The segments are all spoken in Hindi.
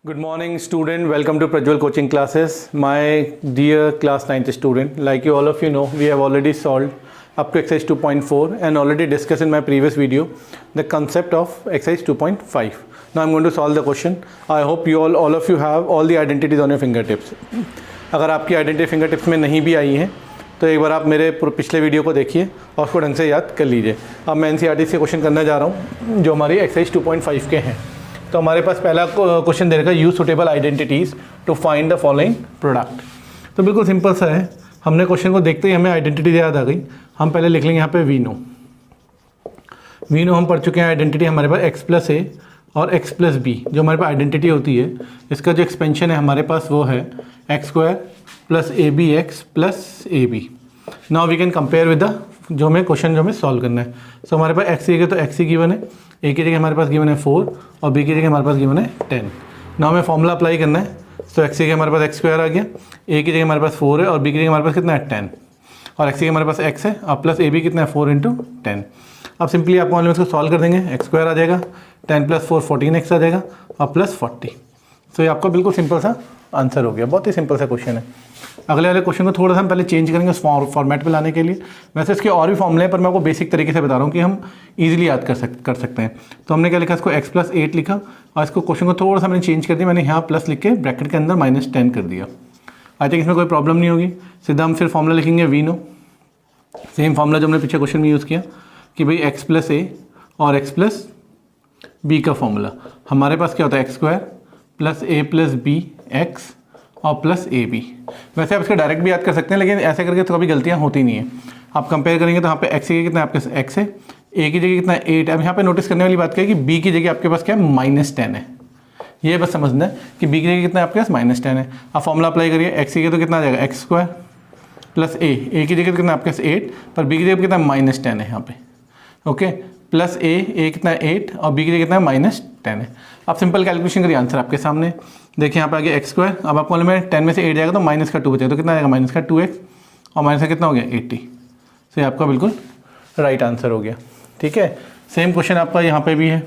Good morning student, welcome to Prajwal coaching classes. My dear class 9th student, like you all of you know, we have already solved up to exercise 2.4 and already discussed in my previous video the concept of exercise 2.5. Now I'm going to solve the question. I hope you all of you have all the identities on your fingertips. अगर आपकी आइडेंटिटी फिंगरटिप्स में नहीं भी आई है तो एक बार आप मेरे पिछले वीडियो को देखिए और उसको ढंग से याद कर लीजिए. अब मैं एनसीईआरटी से क्वेश्चन करने जा रहा हूँ जो हमारी एक्सरसाइज 2.5 के हैं. तो हमारे पास पहला क्वेश्चन दे रखा है use suitable identities to find the following product. तो बिल्कुल सिंपल सा है. हमने क्वेश्चन को देखते ही हमें आइडेंटिटी याद आ गई. हम पहले लिख लेंगे यहाँ पे वी नो हम पढ़ चुके हैं. आइडेंटिटी हमारे पास एक्स प्लस ए और एक्स प्लस बी जो हमारे पास आइडेंटिटी होती है, इसका जो एक्सपेंशन है हमारे पास वो है x square plus a b x plus a b. Now we can compare with the जो हमें क्वेश्चन जो हमें सॉल्व करना है. सो हमारे पास एक्स की तो एक्स ही गिवन है, ए की जगह हमारे पास गिवन है 4 और बी की जगह हमारे पास गिवन है 10. नाउ हमें फॉर्मूला अप्लाई करना है. तो एक्स की जगह हमारे पास एक्स स्क्वायर आ गया, ए की जगह हमारे पास 4 है और बी की जगह हमारे पास कितना है 10 और एक्स की जगह हमारे पास एक्स है और प्लस ए बी कितना है 4 इंटू 10. अब सिंपली आप मालूम इसको सॉल्व कर देंगे. एक्स स्क्वायर आ जाएगा, 10 प्लस 4 14x आ जाएगा और प्लस 40. तो ये आपका बिल्कुल सिंपल सा आंसर हो गया. बहुत ही सिंपल सा क्वेश्चन है. अगले वाले क्वेश्चन को थोड़ा सा हम पहले चेंज करेंगे उस फॉर्मेट पे लाने के लिए. वैसे इसके और भी फॉर्मूले हैं पर मैं आपको बेसिक तरीके से बता रहा हूँ कि हम इजीली याद कर सकते हैं. तो हमने क्या लिखा, इसको x प्लस 8 लिखा और इसको क्वेश्चन को थोड़ा सा मैंने चेंज कर दिया. मैंने यहाँ प्लस लिख के ब्रैकेट के अंदर -10 कर दिया. आई थिंक इसमें कोई प्रॉब्लम नहीं होगी. सीधा हम फिर फॉर्मूला लिखेंगे वी नो. सेम फॉर्मूला जो हमने पीछे क्वेश्चन में यूज़ किया कि भाई एक्स प्लस ए और एक्स प्लस बी का फॉर्मूला हमारे पास क्या होता है x square plus a plus b x और प्लस ए बी. वैसे आप इसका डायरेक्ट भी याद कर सकते हैं लेकिन ऐसे करके तो कभी गलतियाँ होती नहीं है. आप कंपेयर करेंगे तो यहाँ पे एक्स की जगह कितना है आपके एक्स है, ए की जगह कितना है 8. अब यहाँ पे नोटिस करने वाली बात क्या है कि बी की जगह आपके पास क्या है -10 है. ये बस समझना है कि बी की जगह कितना है आपके पास -10 है. आप फॉर्मूला अप्लाई करिए. एक्स की जगह तो कितना आ जाएगा एक्स स्क्वायर प्लस ए की जगह तो कितना आपके पास 8 पर बी की जगह कितना -10 है यहाँ पे. ओके, प्लस ए कितना है 8 और बी की जगह कितना है -10 है. आप सिंपल कैलकुलेशन करिए, आंसर आपके सामने. देखिए यहाँ पे आ गया एक्स स्क्वायर. अब आपको मालूम है 10 में से 8 जाएगा तो माइनस का 2 बचेगा तो कितना आएगा माइनस का 2x और माइनस का कितना हो गया 80. तो ये आपका बिल्कुल राइट आंसर हो गया. ठीक है, सेम क्वेश्चन आपका यहाँ पे भी है.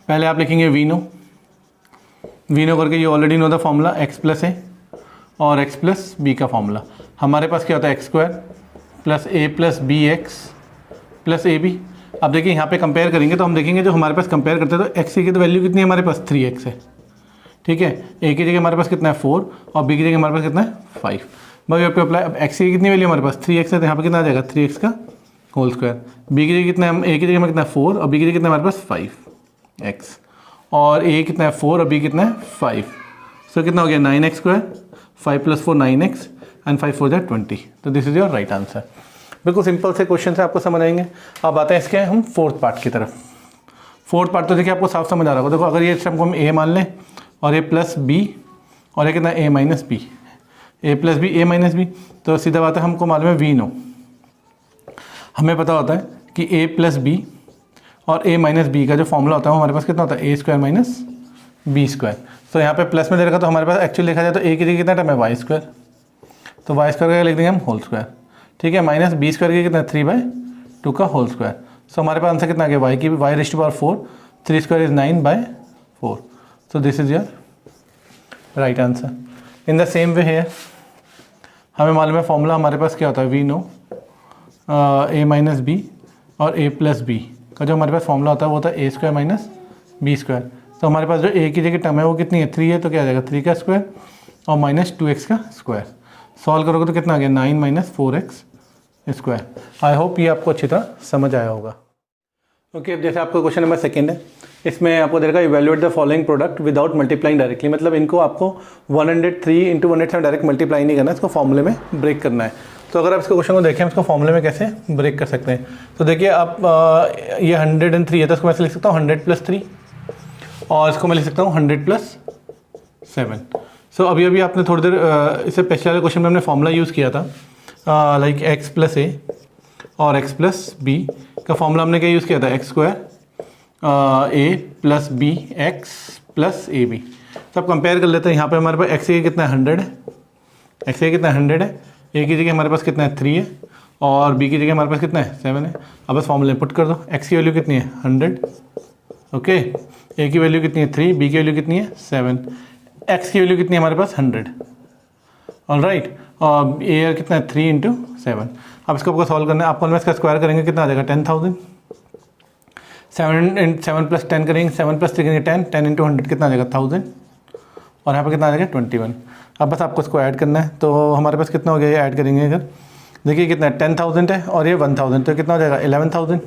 पहले आप लिखेंगे वी नो करके ये already know the formula x plus a और एक्स प्लस बी का फॉर्मूला. हमारे पास क्या होता है x square plus a plus b x plus a b. अब देखिए यहाँ पे कंपेयर करेंगे तो हम देखेंगे जो हमारे पास कंपेयर करते हैं तो एक्स की तो वैल्यू कितनी है हमारे पास 3x है. ठीक है, ए की जगह हमारे पास कितना है 4 और बी की जगह हमारे पास कितना है 5. भाई आप अप्लाई. अब एक्स की कितनी वैल्यू हमारे पास 3x है तो यहाँ पे कितना आ जाएगा 3x का होल स्क्वायर. बी की जगह कितना है, ए की जगह में कितना है 4 और बी की जगह कितना है हमारे पास 5x और ए कितना है 4 और बी कितना है 5. सो कितना हो गया 9x स्क्वायर, 5 + 4 9x एंड 5 4 20. तो this is your right answer. बिल्कुल सिंपल से क्वेश्चन से आपको समझ आएंगे. अब आते हैं इसके हम फोर्थ पार्ट की तरफ. फोर्थ पार्ट तो देखिए आपको साफ समझ आ रहा होगा. देखो अगर ये हमको हम ए मान लें और ए प्लस बी और ये कितना ए minus B, A plus b a minus b, तो सीधा बात है हमको मालूम है वी नो. हमें पता होता है कि ए प्लस बी और ए माइनस बी का जो फॉर्मूला होता है वो हमारे पास कितना होता है ए स्क्वायर माइनस बी स्क्वायर. तो यहाँ पे प्लस में दे रखा तो हमारे पास एक्चुअली देखा जाए तो ए की जगह कितना टाइम है वाई स्क्वायर, तो वाई स्क्वायर का लिख देंगे हम होल स्क्वायर. ठीक है, माइनस बी स्क्वायर की कितना 3/2 का होल स्क्वायर. सो हमारे पास आंसर कितना आ गया वाई की y raised power 4, 3 square is 9/4. So this is your right answer. In the same way है हमें मालूम है फॉर्मूला हमारे पास क्या होता है we know a minus b और ए प्लस बी का जो हमारे पास फॉर्मूला होता है वो होता है ए स्क्वायर माइनस बी स्क्वायर. तो हमारे पास जो ए की जगह टर्म है वो कितनी है 3 है तो क्या आ जाएगा 3 का स्क्वायर और -2x का स्क्वायर. सॉल्व करोगे तो कितना आ गया 9 - 4x स्क्वायर. आई होप ये आपको अच्छी तरह समझ आया होगा. ओके, अब जैसे आपका क्वेश्चन नंबर 2 है, इसमें आपको देखा evaluate the following product without multiplying directly. मतलब इनको आपको 103 × 107 डायरेक्ट मल्टीप्लाई नहीं करना है, इसको फॉर्मूले में ब्रेक करना है. तो अगर आप इसको क्वेश्चन को देखें इसको फॉर्मूले में कैसे ब्रेक कर सकते हैं. तो देखिए आप ये 103 है तो इसको मैं लिख सकता हूँ 100 + 3 और इसको मैं लिख सकता हूँ 100 + 7. सो अभी आपने थोड़ी देर इससे पिछले वाले क्वेश्चन में हमने फॉर्मूला यूज़ किया था लाइक एक्स प्लस ए और एक्स प्लस बी का फॉर्मूला हमने क्या यूज़ किया था x square a plus b x plus a b. तो अब कंपेयर कर लेते हैं. यहाँ पे हमारे पास एक्स की कितना है 100 है, एक्स की कितना 100 है, ए की जगह हमारे पास कितना है 3 है और बी की जगह हमारे पास कितना है 7 है. अब बस फॉर्मूले पुट कर दो. एक्स की वैल्यू कितनी है 100 ओके, ए की वैल्यू कितनी है 3, बी की वैल्यू कितनी है 7, एक्स की वैल्यू कितनी है हमारे पास 100। ऑलराइट, और ए कितना है 3 इंटू 7। अब इसको आपको सॉल्व करना है, आपको इसका स्क्वायर करेंगे कितना आ जाएगा 10,000। 7 प्लस 10 करेंगे, 7 प्लस 3 करेंगे 10, 10 इंटू 100 कितना आ जाएगा 1000, और यहाँ पर कितना आ जाएगा 21। अब बस आपको इसको ऐड करना है, तो हमारे पास कितना हो गया, ये ऐड करेंगे अगर, देखिए कितना है 10,000 है और ये 1000, तो कितना हो जाएगा 11,000।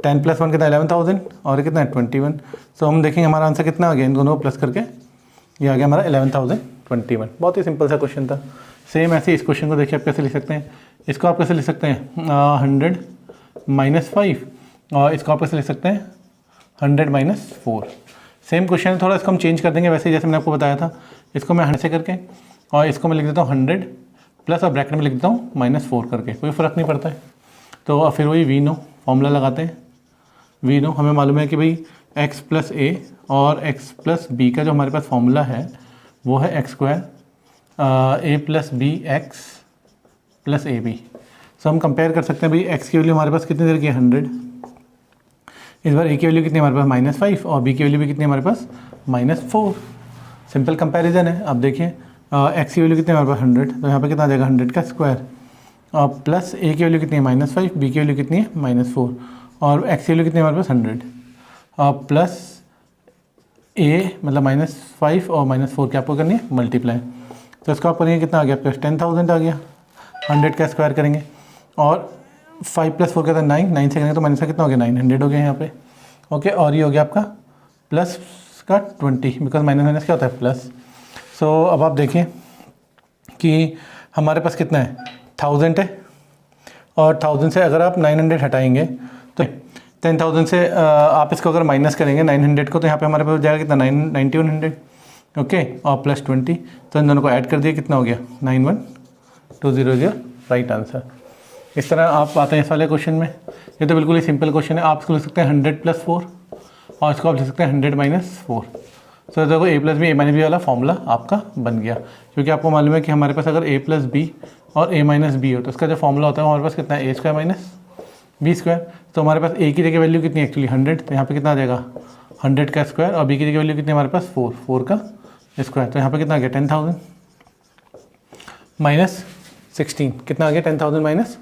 10 प्लस 1 कितना 11,000 और ये कितना है 21। सो हम देखेंगे हमारा आंसर कितना आ गया, इन दोनों को प्लस करके ये आ गया हमारा 11,021। बहुत ही सिंपल सा क्वेश्चन था। सेम ऐसे इस क्वेश्चन को देखिए आप कैसे लिख सकते हैं, इसको आप कैसे लिख सकते हैं 100 माइनस 5, और इसको आप कैसे लिख सकते हैं 100 माइनस 4। सेम क्वेश्चन है, थोड़ा इसको हम चेंज कर देंगे वैसे जैसे मैंने आपको बताया था। इसको मैं 100 से करके और इसको मैं लिख देता हूँ 100 प्लस और ब्रैकेट में लिख देता हूँ -4 करके, कोई फ़र्क नहीं पड़ता है। तो फिर वही वी नो फॉर्मूला लगाते हैं। वी नो हमें मालूम है कि भाई x प्लस ए और x प्लस बी का जो हमारे पास फॉर्मूला है वो है x square a plus b x plus a b. So हम कंपेयर कर सकते हैं भाई x की वैल्यू हमारे पास कितनी देर की है 100, इस बार a की वैल्यू कितनी हमारे पास -5 और b की वैल्यू भी कितनी हमारे पास -4। सिंपल कंपैरिजन है। अब देखिए x की वैल्यू कितनी हमारे पास 100, तो यहाँ पे कितना आ जाएगा 100 का स्क्वायर, और प्लस a की वैल्यू कितनी है -5, b की वैल्यू कितनी है -4, और x की वैल्यू कितनी है हमारे पास 100, और प्लस a मतलब -5 और -4 क्या आपको करनी है मल्टीप्लाई। तो इसको आप करेंगे कितना आ गया आपके पास 10,000 आ गया। 100 का स्क्वायर करेंगे और 5 प्लस 4 का था 9, 9 से करेंगे तो माइनस का कितना हो गया 900 हो गया यहाँ पे। ओके, और ये हो गया आपका प्लस का 20, बिकॉज माइनस माइनस क्या होता है प्लस। सो अब आप देखें कि हमारे पास कितना है 1000 है, और 1000 से अगर आप 900 हटाएंगे तो 10,000 से आप इसको अगर माइनस करेंगे 900 को, तो यहाँ पे हमारे पास जाएगा कितना 9100। ओके, और प्लस 20, तो इन दोनों को ऐड कर दिए कितना हो गया 91200, राइट आंसर। इस तरह आप आते हैं इस वाले क्वेश्चन में। ये तो बिल्कुल ही सिंपल क्वेश्चन है। आप इसको लिख सकते हैं 100 प्लस 4 और इसको आप लिख सकते हैं 100 माइनस 4। सो देखो a plus b a minus b वाला फॉर्मूला आपका बन गया, क्योंकि आपको मालूम है कि हमारे पास अगर a प्लस बी और a माइनस बी हो तो उसका जो फॉर्मूला होता है हमारे पास कितना है a square minus b square. तो हमारे पास a की जगह वैल्यू कितनी है एक्चुअली 100, तो यहाँ पे कितना आ जाएगा 100 का स्क्वायर, और b की जगह वैल्यू कितनी हमारे पास 4 का स्क्वायर, तो यहाँ पे कितना आ गया 10,000 माइनस 16, कितना आ गया 10,000 माइनस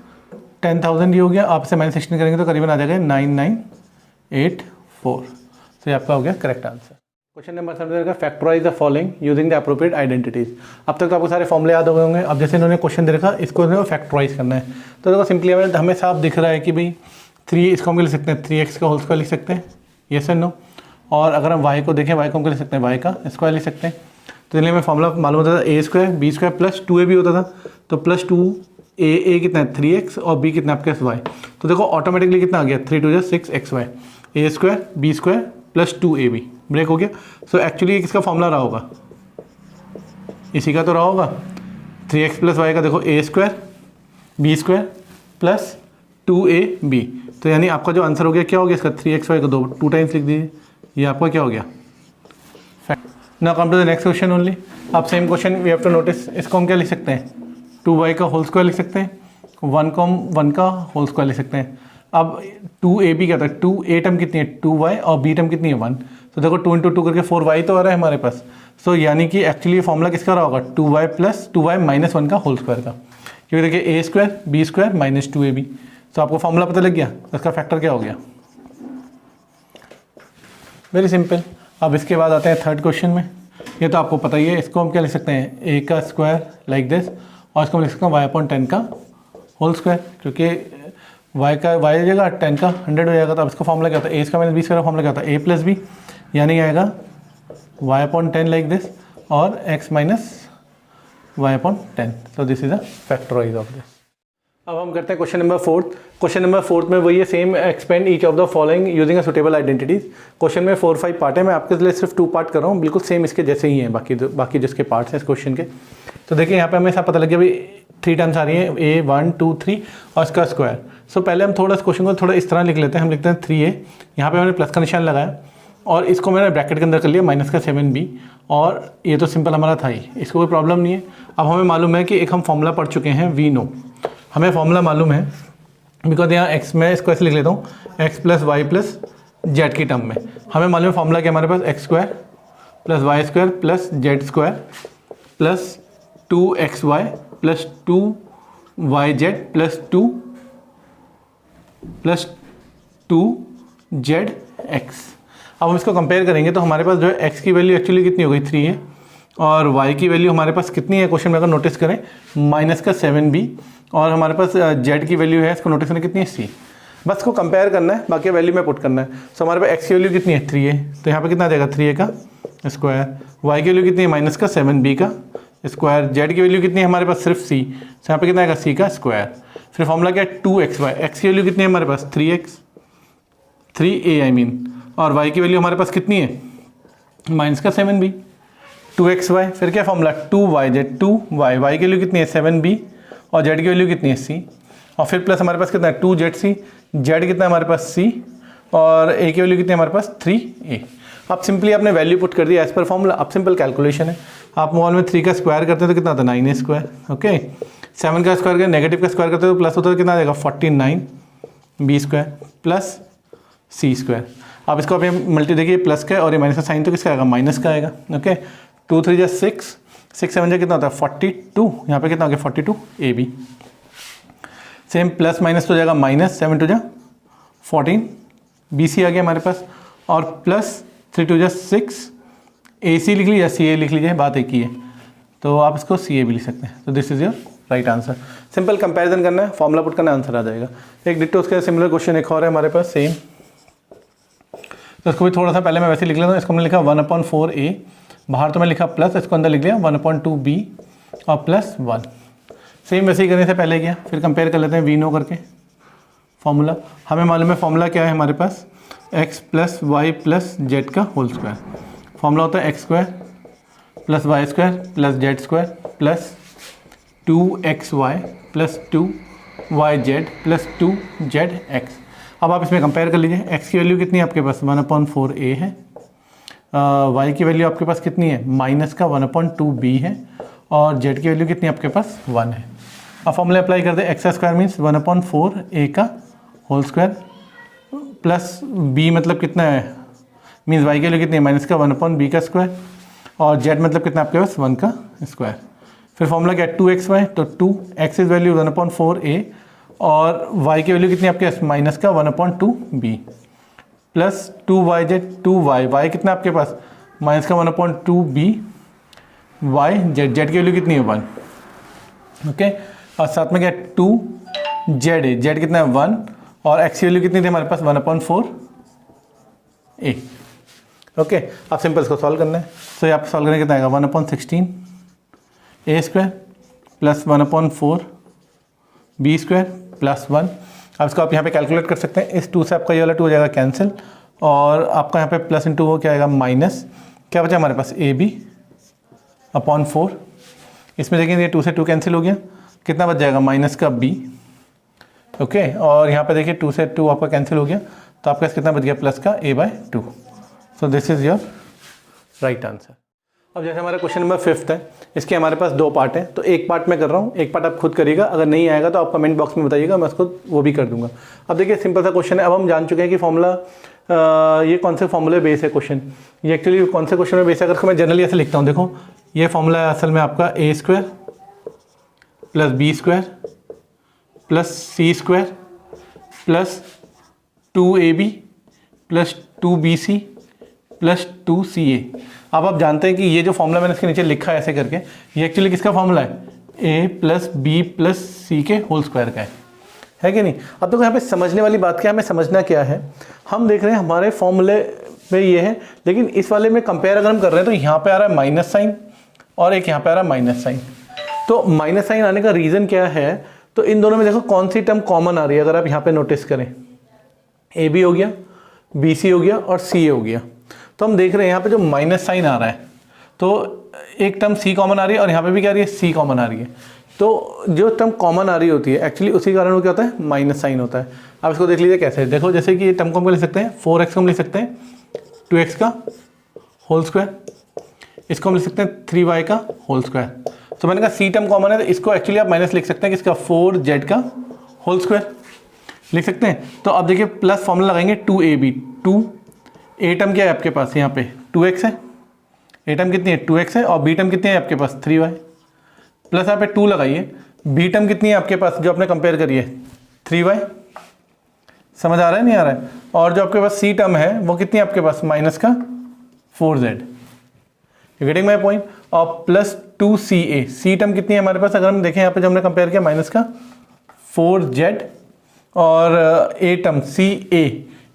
10,000 ये हो गया। आप इसे -16 करेंगे तो करीबन आ जाएगा 9984। तो ये आपका हो गया करेक्ट आंसर। क्वेश्चन नंबर 7 का factorise the following using the appropriate identities. अब तक तो आपको सारे फॉर्मूले याद हो गए होंगे। अब जैसे इन्होंने क्वेश्चन दे रखा, इसको फैक्टराइज करना है, तो देखो सिंपली हमें साफ दिख रहा है कि भाई 3 इसको हम लिख सकते हैं 3x का होल स्क्वायर लिख सकते हैं, यस एंड नो। और अगर हम y को देखें, y को हम लिख सकते हैं y का स्क्वायर लिख सकते हैं। तो इसलिए हमें फॉर्मूला मालूम होता था a square b square plus 2ab होता था, तो प्लस 2a कितना है 3x और b कितना आपके y। तो देखो ऑटोमेटिकली कितना आ गया 3 2 6xy, a square b square plus 2ab break हो गया। सो एक्चुअली किसका फॉर्मूला रहा होगा, इसी का तो रहा होगा 3x प्लस वाई का। देखो a square b square plus 2ab, तो यानी आपका जो आंसर हो गया क्या हो गया इसका 3xy को 2 टाइम्स लिख दीजिए, ये आपका क्या हो गया fact. Now come to the next question only. अब same question we have to notice, इसको हम क्या लिख सकते हैं 2y का होल स्क्वायर लिख सकते हैं, 1 का होल स्क्वायर लिख सकते हैं। अब 2ab क्या था 2a टर्म कितनी है 2y और b टर्म कितनी है 1, तो देखो 2 × 2 करके 4y तो आ रहा है हमारे पास। सो यानी कि एक्चुअली ये फॉर्मूला किसका रहा होगा 2y प्लस 2y माइनस 1 का होल स्क्वायर का, क्योंकि देखिए a square b square minus 2ab। तो आपको फॉर्मूला पता लग गया, इसका फैक्टर क्या हो गया, वेरी सिंपल। अब इसके बाद आते हैं थर्ड क्वेश्चन में। ये तो आपको पता ही है, इसको हम क्या लिख सकते हैं a का स्क्वायर लाइक दिस, और इसको हम लिख सकते हैं y/10 का होल स्क्वायर, क्योंकि y जगह 10 का 100 हो जाएगा। तो अब इसका फॉर्मूला क्या होता है a square minus b square का फॉर्मूला क्या होता है a प्लस बी, यानी आएगा y/10 लाइक दिस और x minus y/10। So this is a factorise of this. अब हम करते हैं क्वेश्चन नंबर 4। क्वेश्चन नंबर 4 में वही है same, expand each of the following using a suitable identities. Question में 4-5 पार्ट है, मैं आपके लिए सिर्फ 2 पार्ट कर रहा हूँ, बिल्कुल सेम इसके जैसे ही हैं बाकी जिसके पार्ट्स हैं इस क्वेश्चन के। तो देखिए यहाँ पे हमें सब पता लग गया भाई 3 टर्म्स आ रही हैं a 1 2 3 और इसका स्क्वायर। सो पहले हम थोड़ा इस क्वेश्चन को थोड़ा इस तरह लिख लेते हैं, हम लिखते हैं 3a, यहाँ पे मैंने प्लस का निशान लगाया और इसको मैंने ब्रैकेट के अंदर कर लिया माइनस का 7b, और ये तो सिंपल हमारा था ही, इसको कोई प्रॉब्लम नहीं है। अब हमें मालूम है कि एक हम फॉर्मूला पढ़ चुके हैं वी नो, हमें फॉर्मूला मालूम है बिकॉज यहाँ x, मैं इसको ऐसे लिख लेता हूँ x plus y plus z की टर्म में। हमें मालूम है फॉर्मूला क्या हमारे पास x square plus y square plus z square plus 2xy plus 2yz plus 2zx। अब हम इसको कंपेयर करेंगे तो हमारे पास जो है x की वैल्यू एक्चुअली कितनी हो गई 3 है और y की वैल्यू हमारे पास कितनी है, क्वेश्चन में अगर नोटिस करें -7b, और हमारे पास z की वैल्यू है, इसको नोटिस करें कितनी है c। बस इसको कंपेयर करना है, बाकी वैल्यू में पुट करना है। सो हमारे पास x की वैल्यू कितनी है 3 है, तो यहाँ पे कितना आ जाएगा 3a का स्क्वायर, y की वैल्यू कितनी है -7b का स्क्वायर, z की वैल्यू कितनी है हमारे पास सिर्फ c, तो यहाँ पे कितना आएगा c का स्क्वायर। फिर फॉर्मूला क्या है 2xy, x की वैल्यू कितनी है हमारे पास 3a आई मीन, और y की वैल्यू हमारे पास कितनी है -7b 2xy। फिर क्या फॉर्मूला 2yz 2y, y की वैल्यू कितनी है 7b और z की वैल्यू कितनी है c, और फिर प्लस हमारे पास कितना है 2zc, z कितना है हमारे पास c और a की वैल्यू कितनी है हमारे पास 3a। अब सिंपली आपने वैल्यू पुट कर दिया एज पर फॉर्मूला। अब सिंपल कैलकुलेशन है, आप मोबाइल में 3 का स्क्वायर करते हैं तो कितना आता है 9a स्क्वायर, ओके। 7 का स्क्वायर करते नेगेटिव का स्क्वायर करते हैं तो प्लस होता है कितना आ जाएगा 49b square plus c square. अब इसको आप मल्टी देखिए प्लस का है और ये माइनस का साइन तो किसका आएगा माइनस का आएगा, ओके। 2 3 6 6 7 कितना होता है 42, यहाँ पे कितना हो गया 42ab। सेम प्लस माइनस तो जाएगा माइनस 7 2 14 bc आ गया हमारे पास, और प्लस 3 2 6 ac लिख लीजिए या ca लिख लीजिए, बात एक ही है, तो आप इसको ca भी लिख सकते हैं। तो this is your right answer. Simple comparison करना है, फॉर्मूला पुट करना है, आंसर आ जाएगा। एक डिट्टो उसका सिमिलर क्वेश्चन एक और है हमारे पास सेम, तो इसको भी थोड़ा सा पहले मैं वैसे लिख लेता हूँ। इसको मैंने लिखा 1/4a, बाहर तो मैं लिखा प्लस, इसको अंदर लिख लिया 1/2b और प्लस 1। सेम वैसे ही करने से पहले किया, फिर कंपेयर कर लेते हैं वी नो करके। फॉर्मूला हमें मालूम है, फॉर्मूला क्या है हमारे पास x plus y plus z का होल स्क्वायर। फॉर्मूला होता है x square plus y square plus z square plus 2xy plus 2yz plus 2zx। अब आप इसमें कंपेयर कर लीजिए, x की वैल्यू कितनी है आपके पास 1/4a है, y की वैल्यू आपके पास कितनी है माइनस का 1/2b है, और z की वैल्यू कितनी है आपके पास 1 है। अब फॉर्मूला अप्लाई कर दे, एक्स स्क्वायर मीन्स 1/4a का होल स्क्वायर प्लस b मतलब कितना है मीन्स y की वैल्यू कितनी है माइनस का 1/b का स्क्वायर, और z मतलब कितना आपके पास 1 का स्क्वायर। फिर फॉर्मूला क्या है 2xy, तो 2x इज वैल्यू 1/4a और y की वैल्यू कितनी आपके पास माइनस का 1/2b plus 2yz 2y, y कितना आपके पास माइनस का 1/2b y, z की वैल्यू कितनी है 1, ओके। और साथ में क्या 2z है, z कितना है 1 और x की वैल्यू कितनी थी हमारे पास 1/4a, ओके। अब सिंपल इसको सॉल्व करना है, तो ये आप सॉल्व करेंगे कितना आएगा 1/16 a square plus 1/4b square plus 1। अब इसको आप यहाँ पे कैलकुलेट कर सकते हैं, इस 2 से आपका ये वाला 2 हो जाएगा कैंसिल, और आपका यहाँ पे प्लस इंटू वो क्या आएगा माइनस, क्या बचा हमारे पास ab/4। इसमें देखिए ये 2 से 2 कैंसिल हो गया, कितना बच जाएगा माइनस का b, ओके। और यहाँ पे देखिए 2 से 2 आपका कैंसिल हो गया, तो आपका कितना बच गया प्लस का a/2। So this is your right answer. अब जैसे हमारा क्वेश्चन नंबर 5 है, इसके हमारे पास 2 पार्ट हैं, तो एक पार्ट मैं कर रहा हूँ, एक पार्ट आप खुद करिएगा, अगर नहीं आएगा तो आप कमेंट बॉक्स में बताइएगा, मैं उसको वो भी कर दूंगा। अब देखिए सिंपल सा क्वेश्चन है, अब हम जान चुके हैं कि फॉर्मूला ये कौन से फॉर्मूले बेस है क्वेश्चन, ये एक्चुअली कौन से क्वेश्चन में बेस है। अगर मैं जनरली ऐसे लिखता हूँ, देखो ये फॉर्मूला है असल में आपका a square plus b square plus c square plus 2ab plus 2bc plus 2ca। अब आप जानते हैं कि ये जो फॉर्मूला मैंने इसके नीचे लिखा है ऐसे करके, ये एक्चुअली किसका फॉर्मूला है a प्लस बी प्लस सी के होल स्क्वायर का है कि नहीं। अब देखो यहाँ पे समझने वाली बात क्या है, हमें समझना क्या है, हम देख रहे हैं हमारे फॉर्मूले में ये है, लेकिन इस वाले में कंपेयर अगर हम कर रहे हैं तो यहाँ पे आ रहा है माइनस साइन और एक यहाँ पे आ रहा है माइनस साइन। तो माइनस साइन आने का रीज़न क्या है, तो इन दोनों में देखो कौन सी टर्म कॉमन आ रही है, अगर आप यहाँ पे नोटिस करें ए बी हो गया, बी सी हो गया और सी ए हो गया। तो हम देख रहे हैं यहाँ पे जो माइनस साइन आ रहा है, तो एक टर्म सी कॉमन आ रही है और यहाँ पे भी क्या आ रही है सी कॉमन आ रही है। तो जो टर्म कॉमन आ रही होती है एक्चुअली उसी कारण वो क्या होता है माइनस साइन होता है। अब इसको देख लीजिए कैसे, देखो जैसे कि ये टर्म को हम लिख सकते हैं 4x को हम लिख सकते हैं 2x का होल स्क्वायर, इसको हम लिख सकते हैं 3y का होल स्क्वायर। तो मैंने कहा सी टर्म कॉमन है तो इसको एक्चुअली आप माइनस लिख सकते हैं किसका 4z का होल स्क्वायर लिख सकते हैं। तो अब देखिए प्लस फॉर्मूला लगाएंगे 2ab, 2, ए टर्म क्या है आपके पास यहाँ पे 2x है, ए टर्म कितनी है 2x है, और बी टर्म कितनी है आपके पास 3y, प्लस यहाँ पे 2 लगाइए, बी टर्म कितनी है आपके पास जो आपने कंपेयर करी है 3y, समझ आ रहा है नहीं आ रहा है, और जो आपके पास सी टर्म है वो कितनी है आपके पास माइनस का 4z, you getting my point, और प्लस 2ca, सी टर्म कितनी है हमारे पास अगर हम देखें यहाँ पे जो हमने कंपेयर किया माइनस का 4z, और ए टर्म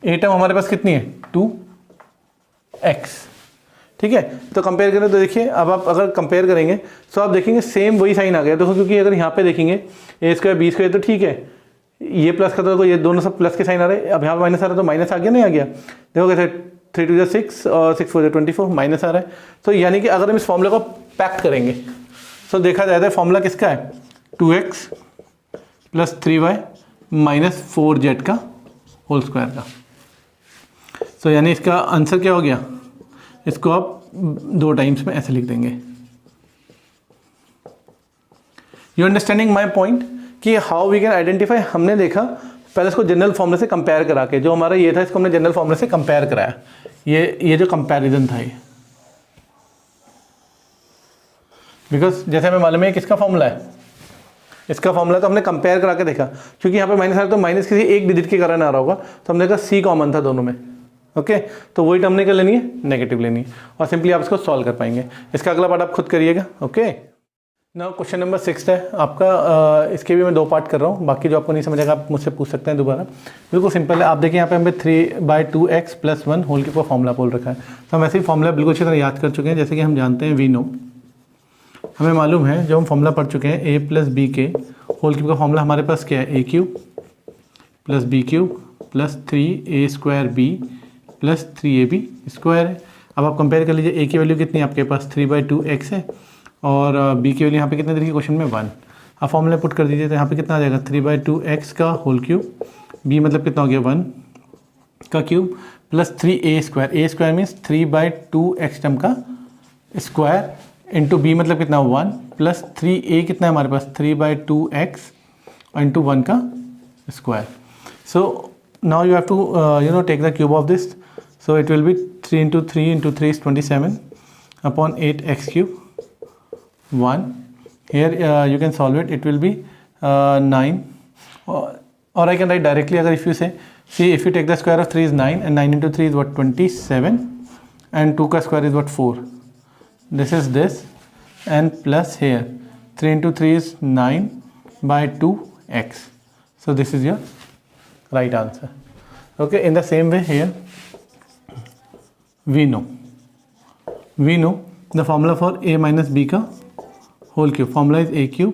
ए टर्म हमारे पास कितनी है 2x, ठीक है। तो कंपेयर करें तो देखिए अब आप अगर कंपेयर करेंगे तो आप देखेंगे सेम वही साइन आ गया, देखो क्योंकि अगर यहाँ पे देखेंगे ए स्क्वायर बी स्क्वायर तो ठीक है, ये प्लस का तो ये दोनों सब प्लस के साइन आ रहे हैं, अब यहाँ पे माइनस आ रहा है तो माइनस आ गया नहीं आ गया, देखो कैसे 3 2 6 और 6 4 24 माइनस आ रहा है। तो यानी कि अगर हम इस फॉर्मूला को पैक करेंगे तो देखा जाए तो फॉर्मूला किसका है 2x plus 3y minus 4z का होल स्क्वायर का। तो यानी इसका आंसर क्या हो गया, इसको आप 2 टाइम्स में ऐसे लिख देंगे। यू अंडरस्टैंडिंग माई पॉइंट कि हाउ वी कैन आइडेंटिफाई, हमने देखा पहले इसको जनरल फॉर्मूले से कंपेयर करा के, जो हमारा ये था इसको हमने जनरल फॉर्मूले से कंपेयर कराया, ये जो कंपैरिजन था ये, बिकॉज जैसे हमें मालूम है किसका फॉर्मूला है, इसका फॉर्मूला तो हमने कंपेयर करा के देखा, क्योंकि यहाँ पे माइनस आ रहा तो माइनस किसी एक डिजिट के कारण आ रहा होगा, तो हमने कहा सी कॉमन था दोनों में, ओके तो वही टर्म ने क्या लेनी है नेगेटिव लेनी है, और सिंपली आप इसको सॉल्व कर पाएंगे। इसका अगला पार्ट आप खुद करिएगा, ओके। नाउ क्वेश्चन नंबर 6 है आपका, इसके भी मैं 2 पार्ट कर रहा हूँ, बाकी जो आपको नहीं समझेगा आप मुझसे पूछ सकते हैं दोबारा, बिल्कुल सिंपल है। आप देखिए यहाँ पे हमें 3/2x + 1 होल के ऊपर फॉर्मूला बोल रखा है, तो हम ऐसे ही फॉर्मूला बिल्कुल अच्छी तरह याद कर चुके हैं, जैसे कि हम जानते हैं वी नो, हमें मालूम है जो हम फॉर्मूला पढ़ चुके हैं a + b के होल क्यूब का फॉर्मूला हमारे पास क्या है a³ + b³ + 3a² b + 3ab square है। अब आप कंपेयर कर लीजिए, a की वैल्यू कितनी है आपके पास 3/2x है, और b की वैल्यू यहाँ पे कितने तरीके क्वेश्चन में 1, आप फॉर्मूला पुट कर दीजिए तो यहाँ पे कितना आ जाएगा 3/2x का होल क्यूब, b मतलब कितना हो गया 1 का cube, plus 3a² means 3/2x term का स्क्वायर इंटू b मतलब कितना 1, प्लस 3a कितना है हमारे पास 3/2x इंटू 1 का square. So now you have to take the cube of this, so it will be 3 into 3 into 3 is 27 upon 8x³ 1, here you can solve it, it will be 9, or I can write directly अगर if you say, see if you take the square of 3 is 9 and 9 into 3 is what 27 and 2 का square is what 4, this is this, and plus here 3 into 3 is 9/2x, so this is your right answer, okay। In the same way here we know the formula for a minus b का whole cube, formula is a³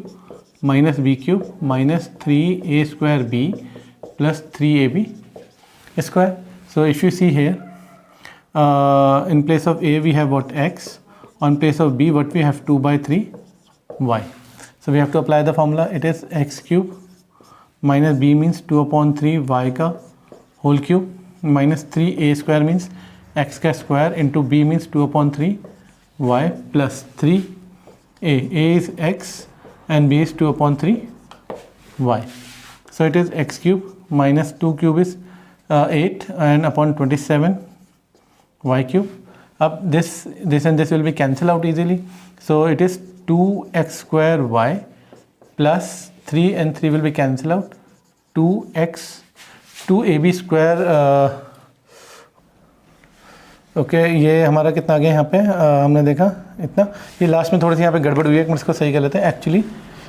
minus b³ minus 3a² b plus 3ab square। So if you see here, in place of a we have what x, on place of b what we have 2/3y, so we have to apply the formula, it is x³ minus b means 2/3 y का whole cube minus 3a² means x का square into b means 2/3 y plus 3a is x and b is 2/3 y, so it is x³ minus 2³ is 8 and upon 27 y³. अब this and this will be cancel out easily, so it is 2x² y plus 3 and 3 will be cancel out 2ab² okay ये हमारा कितना आ गया यहाँ पे, हमने देखा इतना, ये लास्ट में थोड़ी सी यहाँ पे गड़बड़ हुई है, मैं इसको सही कर लेते हैं। एक्चुअली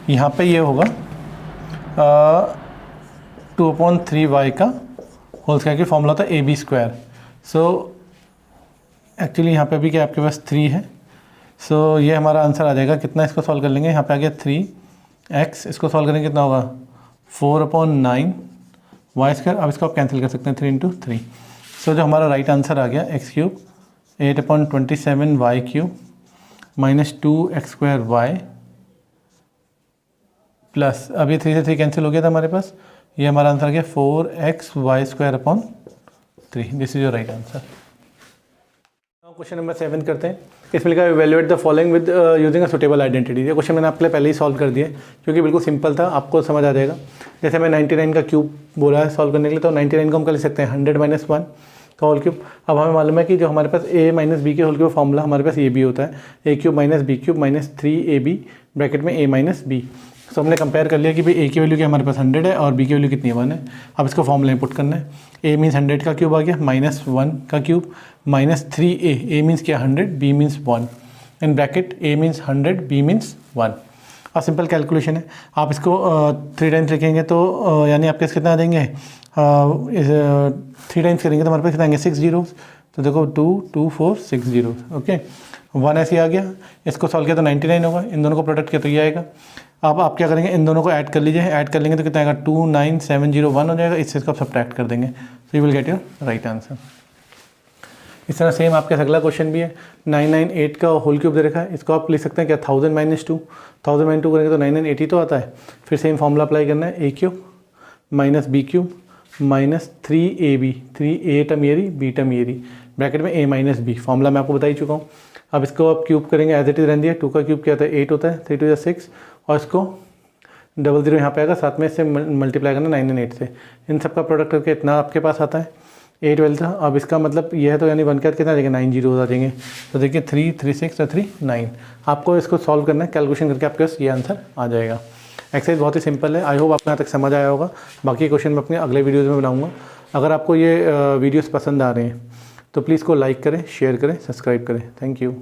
यहाँ पे ये होगा 2/3y का होल स्क्वायर की फॉर्मूला था ab², सो एक्चुअली यहाँ पे भी क्या आपके पास 3 है, सो ये हमारा आंसर आ जाएगा कितना, इसको सॉल्व कर लेंगे, यहाँ पे आ गया 3x, इसको सॉल्व करेंगे कितना होगा 4/9y², अब इसको आप कैंसिल कर सकते हैं 3 into 3, सो जो हमारा राइट आंसर आ गया x³ 8/27y³ minus 2x² plus, अब ये 3 से 3 कैंसिल हो गया था हमारे पास, ये हमारा आंसर आ गया 4xy²/3, this is your right answer. Question number 7 करते हैं, इसमें लिखा है evaluate the following with using a suitable identity. ये क्वेश्चन मैंने आपके लिए पहले ही सॉल्व कर दिया है, क्योंकि बिल्कुल सिंपल था, आपको समझ आ जाएगा। जैसे मैं 99 का क्यूब बोला है सॉल्व करने के लिए, तो 99 को हम कर ले सकते हैं 100 - 1, का होल क्यूब। अब हमें मालूम है कि जो हमारे पास a माइनस बी के होल क्यूब फॉर्मूला हमारे पास ये भी होता है, a cube minus b cube minus 3ab bracket में a माइनस बी। तो हमने कंपेयर कर लिया कि भाई a की वैल्यू क्या हमारे पास 100 है और b की वैल्यू कितनी है 1 है। अब इसको फॉर्मूला इनपुट करना है, a मीन्स 100 का क्यूब आ गया माइनस 1 का cube minus 3a, a means क्या 100, b means 1 in bracket a means 100, b means 1। और सिंपल कैलकुलेशन है, आप इसको 3 टाइम्स लिखेंगे तो यानी आपके कितना आ जाएंगे, 3 टाइम्स करेंगे तो हमारे पास कितना आएंगे 6 जीरोस। तो देखो 2 2 4 6 जीरोस। ओके 1 ऐसे आ गया, इसको सॉल्व किया तो 99 होगा, इन दोनों को प्रोडक्ट किया तो ये आएगा। अब आप क्या करेंगे, इन दोनों को ऐड कर लीजिए, ऐड कर लेंगे तो कितना आएगा 29701 हो जाएगा, इससे इसको आप सब्ट्रैक्ट कर देंगे, so you will get your right answer. इस तरह सेम आपके अगला क्वेश्चन भी है, 998 का होल क्यूब दे रखा है, इसको आप लिख सकते हैं क्या 1000 माइनस 2, 1000 माइनस 2 करेंगे तो 9980 तो आता है। फिर सेम फॉर्मूला अप्लाई करना है, a cube minus b cube minus 3ab, 3a term ये रही, b टर्म ये रही, ब्रैकेट में a माइनस बी। फॉर्मूला मैं आपको बता ही चुका हूँ। अब इसको आप क्यूब करेंगे एज इट इज रहने दिया, 2 का क्यूब क्या होता है 8 होता है, 3 2 6 और इसको 00 यहाँ पे आएगा, साथ में इससे मल्टीप्लाई करना 998 से, इन सब का प्रोडक्ट करके इतना आपके पास आता है 8 12 था। अब इसका मतलब ये है तो यानी 1 के बाद कितना आ जाएगा 9 जीरो आ जाएंगे। तो देखिए 3 3 6 और 3 9। आपको इसको सॉल्व करना है, कैलकुलेशन करके आपके पास ये आंसर आ जाएगा। एक्सरसाइज बहुत ही सिंपल है, आई होप आपको यहाँ तक समझ आया होगा। बाकी क्वेश्चन मैं अपने अगले वीडियोज़ में बनाऊँगा। अगर आपको ये वीडियोज़ पसंद आ रहे हैं तो प्लीज़ को लाइक करें, शेयर करें, सब्सक्राइब करें। Thank you.